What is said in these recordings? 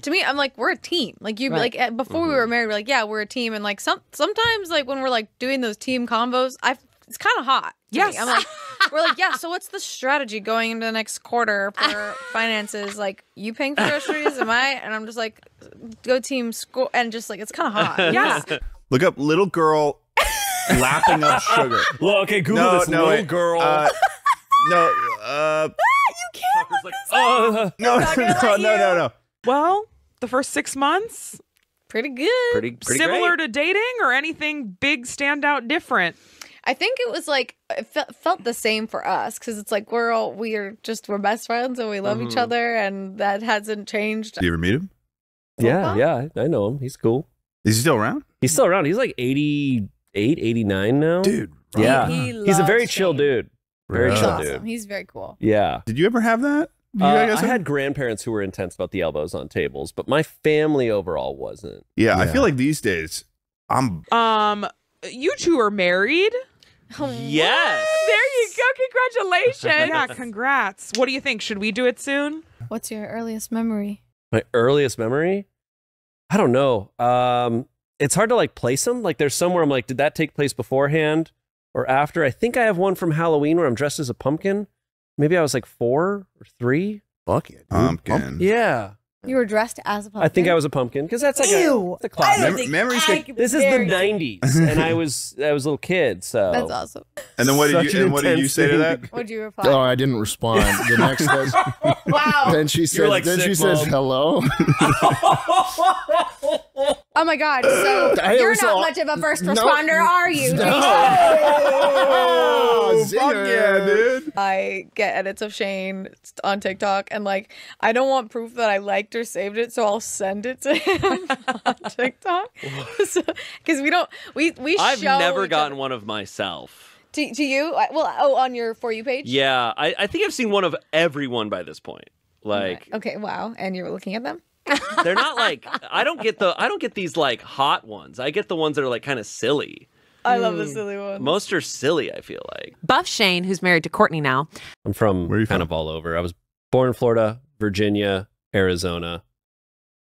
to me, I'm like, we're a team. Like you, like before we were married, we're like, yeah, we're a team. And like sometimes like when we're like doing those team combos, it's kind of hot. Yes. I'm like, we're like, yeah. So what's the strategy going into the next quarter for finances? Like, you paying for groceries? Am I? And I'm just like, go team score. And just like, it's kind of hot. Yes. Look up little girl lapping up sugar. Well, okay, Google this little girl. No. You can't look this up. No. Well, the first 6 months, Pretty good. Pretty similar great. to dating, or anything big stand out different? I think it was like it felt the same for us because it's like we're best friends and we love each other, and that hasn't changed. Do you ever meet him? Yeah, I know him. He's cool. Is he still around? He's still around. He's like 88, 89 now. Dude. Yeah. He's a very loves chill Shane. dude. Very He's chill awesome. dude. He's very cool. Yeah. Did you ever have that? You guys I had grandparents who were intense about the elbows on tables, but my family overall wasn't. Yeah, I feel like these days, I'm... You two are married? Yes. There you go. Congratulations. Yeah, congrats. What do you think? Should we do it soon? What's your earliest memory? My earliest memory? I don't know. It's hard to like place them. Like there's somewhere I'm like, did that take place beforehand or after? I think I have one from Halloween where I'm dressed as a pumpkin. Maybe I was like 4 or 3. Fuck it. Pumpkin. Yeah. You were dressed as a pumpkin? I think I was a pumpkin because that's like a classic. Memories. This is the 90s, and I was a little kid, so That's awesome. And then what did you say to that? What'd you reply? Oh, I didn't respond. The next says, Wow. then she says, like sick, Mom. hello. Oh my God. So you're not much of a first responder, are you? Oh, Fuck yeah, dude. I get edits of Shane on TikTok, and like I don't want proof that I liked or saved it, so I'll send it to him on TikTok. Because I've never gotten one of myself. To you? Well, on your For You page? Yeah, I think I've seen one of everyone by this point. Like, okay, wow. And you were looking at them? they're not like I don't get these like hot ones. I get the ones that are like kind of silly. I love the silly ones. Most are silly, I feel like. Buff Shane, who's married to Courtney now. I'm from kind of all over. I was born in Florida, Virginia, Arizona,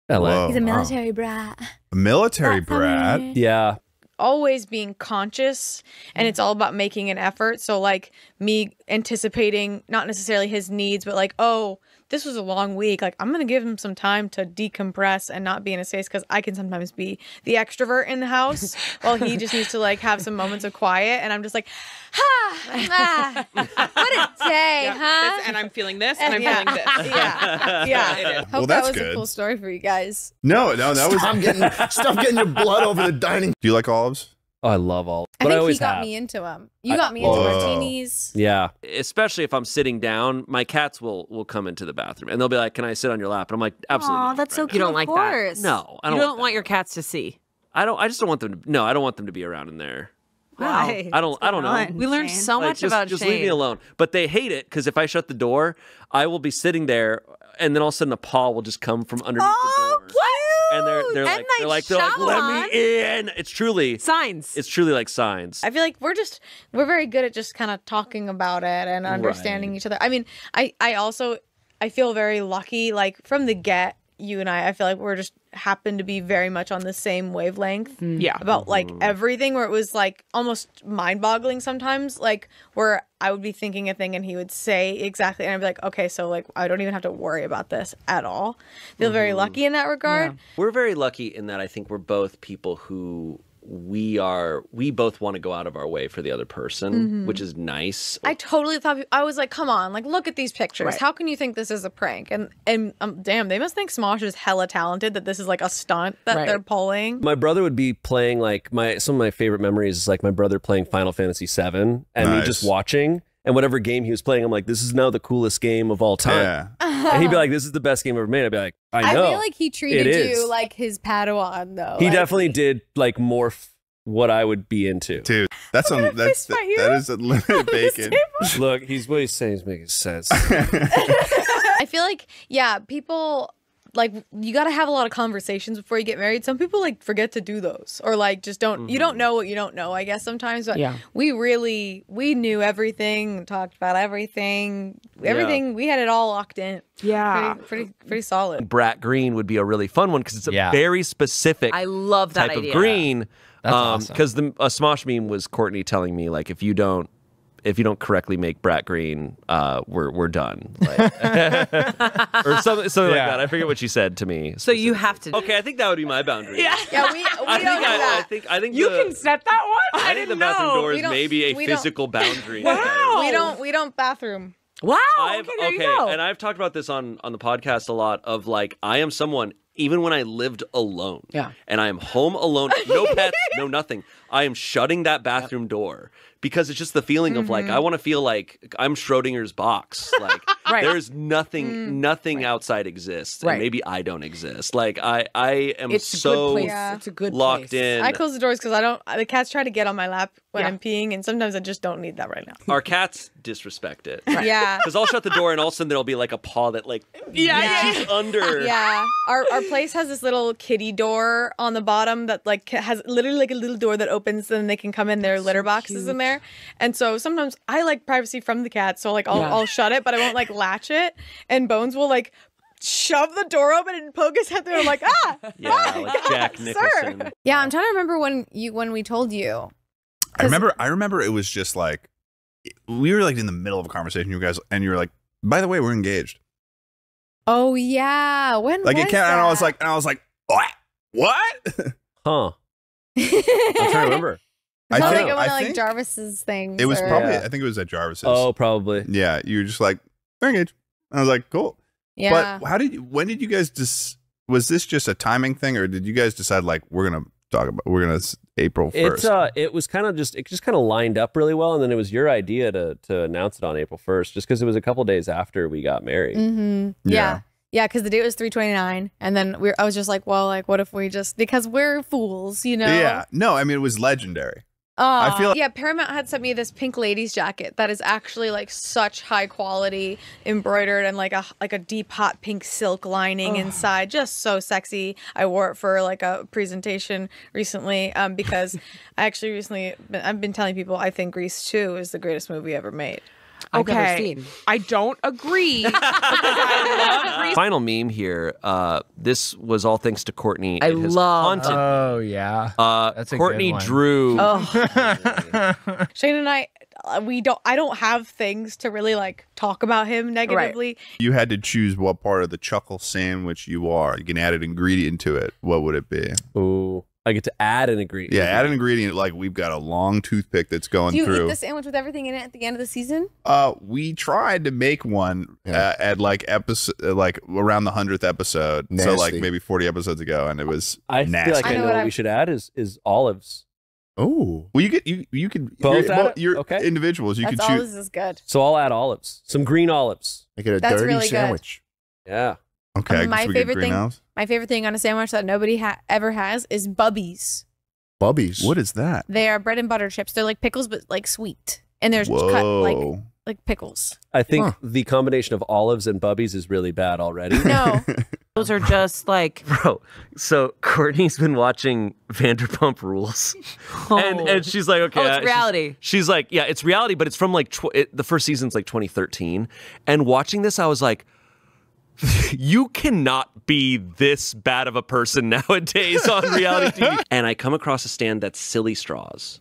LA. Whoa. He's a military brat. A military brat? Yeah. Always being conscious, and it's all about making an effort. So like me anticipating not necessarily his needs, but like, oh, this was a long week. Like, I'm going to give him some time to decompress and not be in his face, because I can sometimes be the extrovert in the house while he just needs to like have some moments of quiet. And I'm just like, what a day, huh? And I'm feeling this, and I'm feeling this. Yeah. Well, Hope that's that was good. a cool story for you guys. No, that was... Stop getting your blood over the dining. Do you like olives? Oh, I love all. I But think always he got have. me into them. You got me into martinis. Yeah. Especially if I'm sitting down, my cats will come into the bathroom and they'll be like, "Can I sit on your lap?" And I'm like, "Absolutely." Aw, not that's so right cute. now." You don't like that? No, I don't. You don't want your cats to see. I just don't want them to. No, I don't want them to be around in there. Wow. I don't know. We learned so Like, much about just Shane. leave me alone. But they hate it because if I shut the door, I will be sitting there, and then all of a sudden a paw will just come from underneath the door. And they're like, let me in. It's truly signs. It's truly like signs. I feel like we're very good at just kind of talking about it and understanding each other. I mean, I feel very lucky, like from the get, you and I feel like we're just happen to be very much on the same wavelength. Yeah. About like everything, where it was like almost mind-boggling sometimes, like where I would be thinking a thing and he would say exactly, and I'd be like, okay, so like I don't even have to worry about this at all. Feel very lucky in that regard. Yeah. We're very lucky in that I think we're both people who we both want to go out of our way for the other person, which is nice. I totally thought, I was like, come on, like look at these pictures. Right. How can you think this is a prank? And damn, they must think Smosh is hella talented, that this is like a stunt that they're pulling. My brother would be playing like some of my favorite memories is like my brother playing Final Fantasy VII and me just watching. And whatever game he was playing, I'm like, this is now the coolest game of all time. Yeah. And he'd be like, this is the best game ever made. I'd be like, I know. I feel like he treated It you is. like his Padawan, though. He Like, definitely did like morph what I would be into. Dude, that is a limited bacon. Look, what he's saying is making sense. I feel like, yeah, people like you got to have a lot of conversations before you get married. Some people like forget to do those, or like just don't. You don't know what you don't know, I guess sometimes. But we knew everything, talked about everything. We had it all locked in. Yeah, pretty solid. Brat green would be a really fun one because it's a very specific. I love that type idea. of green. That's awesome. Because a Smosh meme was Courtney telling me like if you don't correctly make brat green, we're done, like, or something like that. I forget what she said to me. So you have to. Okay, I think that would be my boundary. Yeah, we don't do that. I think you can set that one. I think the bathroom door is maybe a physical boundary. Wow. We don't bathroom. Wow. Okay, there you go. and I've talked about this on the podcast a lot. Of like, I am someone. Even when I lived alone, and I am home alone, no pets, no nothing, I am shutting that bathroom door because it's just the feeling of like, I want to feel like I'm Schrodinger's box. Like there's nothing outside exists, and maybe I don't exist. Like I am It's so a good place. It's a good locked place. in. I close the doors because the cats try to get on my lap when I'm peeing, and sometimes I just don't need that right now. Our cats disrespect it. Yeah. Because I'll shut the door and all of a sudden there'll be like a paw that like reaches under. Yeah. Our place has this little kitty door on the bottom that like has literally like a little door that opens and they can come in. Their litter boxes in there. And so sometimes I like privacy from the cats. So like I'll shut it, but I won't like latch it. And Bones will like shove the door open and poke his head through. I'm like, like Jack Nicholson. Sir. Yeah, I'm trying to remember when we told you. I remember it was just like we were like in the middle of a conversation, you guys, and you were like, by the way, we're engaged. Oh yeah, when Like was it came, that? and I was like, what? Huh. I'm trying to remember. I I think think- one of I like think Jarvis's things. It was or- probably, Yeah. I think it was at Jarvis's. Oh, probably. Yeah, you were just like, we're engaged. I was like, cool. Yeah. But when did you guys was this just a timing thing, or did you guys decide like we're gonna April 1st? It was kind of it just kind of lined up really well, and then it was your idea to announce it on April 1st, just because it was a couple days after we got married. Mm-hmm. Yeah. Yeah, because the date was 3/29, and then I was just like, well, like, what if we just, because we're fools, you know? Yeah. No, I mean it was legendary. I feel like Yeah, Paramount had sent me this pink ladies jacket that is actually like such high quality embroidered and like a deep hot pink silk lining inside, just so sexy. I wore it for like a presentation recently because I've been telling people I think Grease 2 is the greatest movie ever made. I've never Okay, seen. I don't agree. because I love Grease. Final meme here. This was all thanks to Courtney. I It has love- haunted me. Oh yeah. That's a good Courtney one. drew. Shane and I don't have things to really like talk about him negatively. you had to choose what part of the chuckle sandwich you are. You can add an ingredient to it. What would it be? Ooh, I get to add an ingredient. Yeah, add an ingredient. Like we've got a long toothpick that's going Do you through. eat the sandwich with everything in it at the end of the season? We tried to make one at like episode, like around the 100th episode. So like Nasty. maybe 40 episodes ago, and it was I nasty. feel like I know what we should add is olives. Oh, well, you could Both add it? you're Okay. individuals. You That's could all choose. this is good. So I'll add olives, some green olives. Make it a That's dirty really good. sandwich. Yeah. Okay, I My guess we get favorite green thing- olives. My favorite thing on a sandwich that nobody ever has is Bubbies. Bubbies. What is that? They are bread and butter chips. They're like pickles, but like sweet. And they're Whoa. cut like pickles. I think the combination of olives and bubbies is really bad already. No. Those are just like Bro, so Courtney's been watching Vanderpump Rules, and she's like, okay, Oh, it's she's- reality. She's like, yeah, it's reality, but it's from like the first season's like 2013. And watching this, I was like, you cannot be this bad of a person nowadays on reality TV. And I come across a stand that's Silly Straws,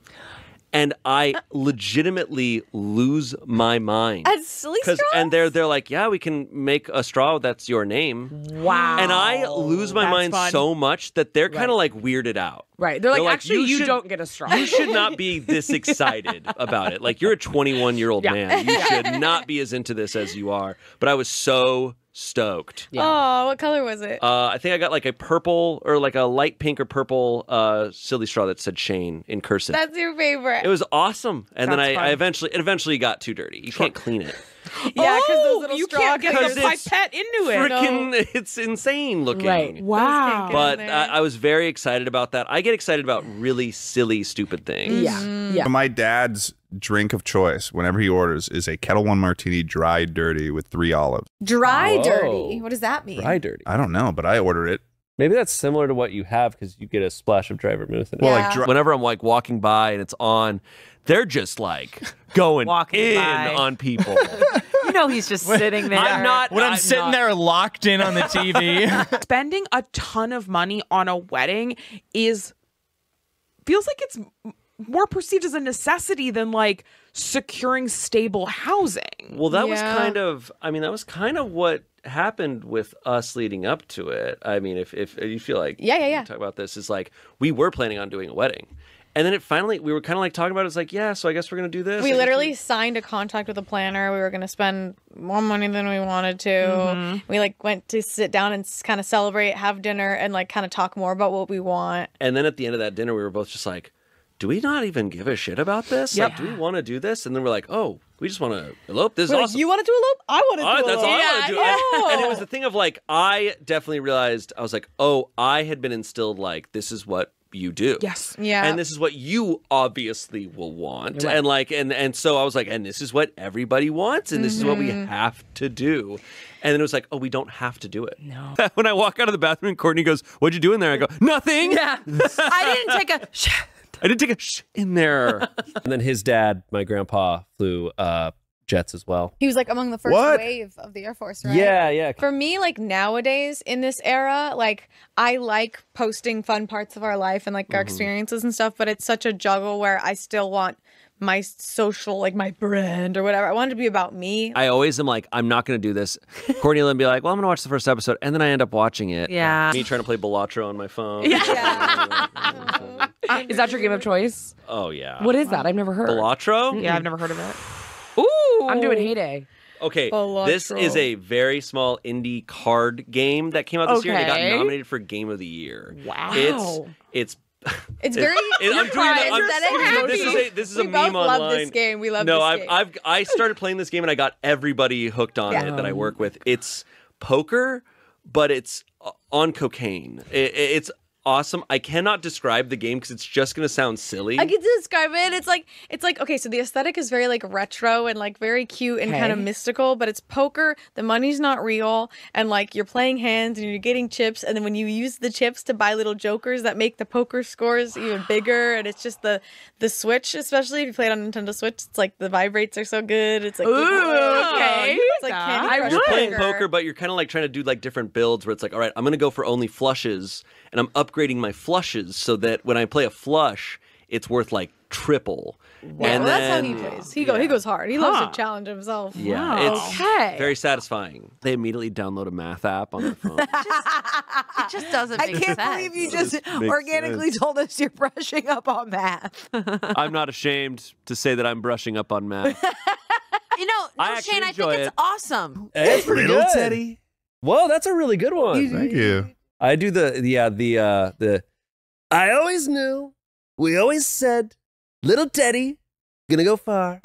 and I legitimately lose my mind. At Silly Straws? And they're like, yeah, we can make a straw that's your name. wow. And I lose my That's mind fun. so much that they're kind of like weirded out. Right. They're like, They're like, actually, you you should- don't get a straw. You should not be this excited about it. Like, you're a 21-year-old Yeah. man. You should not be as into this as you are. But I was so stoked. Oh, what color was it? I think I got like a purple or like a light pink or purple silly straw that said Shane in cursive. That's your favorite. It was awesome. And then That's I fun. eventually got too dirty. You can't clean it. Yeah, because those little you straw can't get Because the it's pipette into it. Freaking, it's insane looking. Right. Wow. But in there. I was very excited about that. I get excited about really silly, stupid things. Yeah. Yeah. My dad's drink of choice whenever he orders is a Kettle One martini, dry dirty with 3 olives. Dry Whoa. dirty. What does that mean? Dry dirty. I don't know, but I order it. Maybe that's similar to what you have because you get a splash of dry vermouth in it. Well, Yeah. like Whenever I'm like walking by and it's on, they're just like going Walking in by. on people. You know he's just sitting there. I'm not. When I'm sitting not- there locked in on the TV. Spending a ton of money on a wedding feels like it's more perceived as a necessity than like securing stable housing. Well, that was Yeah. kind of. I mean, that was kind of what happened with us leading up to it. I mean, if you feel like Yeah. talk about this, is like we were planning on doing a wedding, and then it finally we were kind of like talking about it. It's like, yeah, so I guess we're gonna do this. We I guess literally signed a contract with a planner. We were going to spend more money than we wanted to. Mm-hmm. We like went to sit down and kind of celebrate, have dinner, and like kind of talk more about what we want. And then at the end of that dinner, we were both just like, do we not even give a shit about this? Yep. Like, do we want to do this? And then we're like, oh, we just want to elope. This is We're like, awesome. you wanted to elope? I wanted to elope. That's all I want to do. Yeah. And it was the thing of like, I definitely realized, I was like, oh, I had been instilled like, this is what you do. Yes. Yeah. And this is what you obviously will want. And like, and so I was like, and this is what everybody wants. And this is what we have to do. And then it was like, oh, we don't have to do it. No. When I walk out of the bathroom and Courtney goes, what'd you do in there? I go, nothing. Yeah. I didn't take a shit. I didn't take a shit in there. And then his dad, my grandpa, flew jets as well. He was like among the first What? wave of the Air Force, right? Yeah. For me, like nowadays in this era, like I like posting fun parts of our life and like our experiences and stuff, but it's such a juggle where I still want my social, like my brand or whatever. I want it to be about me. I always am like, I'm not going to do this. Courtney will be like, well, I'm going to watch the first episode. And then I end up watching it. Yeah. Me trying to play Balatro on my phone. Is that your game of choice? Oh, yeah. What is that? I've never heard. Balatro? Yeah, I've never heard of it. Ooh. I'm doing Heyday. Okay, Balatro. this is a very small indie card game that came out this year and it Okay. got nominated for Game of the Year. Wow. It's It's very. I'm doing this is a we meme both love online. this game. We love No, this game. I started playing this game and I got everybody hooked on it that I work with. It's poker, but it's on cocaine. It's awesome. I cannot describe the game because it's just gonna sound silly. I get to describe it. It's like okay, so the aesthetic is very like retro and like very cute and kind of mystical, but it's poker. The money's not real, and like you're playing hands and you're getting chips, and then when you use the chips to buy little jokers that make the poker scores even bigger, and it's just the Switch, especially if you play it on Nintendo Switch, it's like the vibrates are so good. It's like okay. it's like Candy Crush You're playing poker, but you're kind of like trying to do like different builds where it's like, all right, I'm gonna go for only flushes, and I'm upgrading my flushes so that when I play a flush, it's worth like triple. Yeah, And well, that's how then- he plays. He goes hard. He loves to challenge himself. Yeah, it's Okay. very satisfying. They immediately download a math app on their phone. It just doesn't I make can't sense. believe you just makes organically sense. told us you're brushing up on math. I'm not ashamed to say that I'm brushing up on math. You know, I no, actually Shane, I think enjoy it's it. awesome. It's pretty Little good. Teddy. Whoa, that's a really good one. Thank you. I do the I always knew, we always said, little Teddy, gonna go far.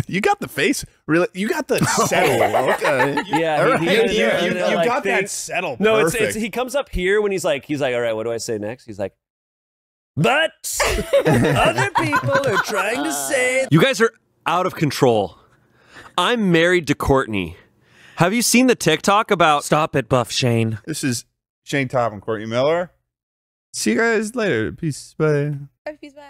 You got the face. Really? You got the settle. Okay. Yeah, All right. you got that settle. No, perfect. it's he comes up here when he's like, all right, what do I say next? He's like, but other people are trying to say. You guys are out of control. I'm married to Courtney. Have you seen the TikTok about Stop it, Buff Shane. This is Shane Top and Courtney Miller. See you guys later. Peace. Bye. Peace, bye.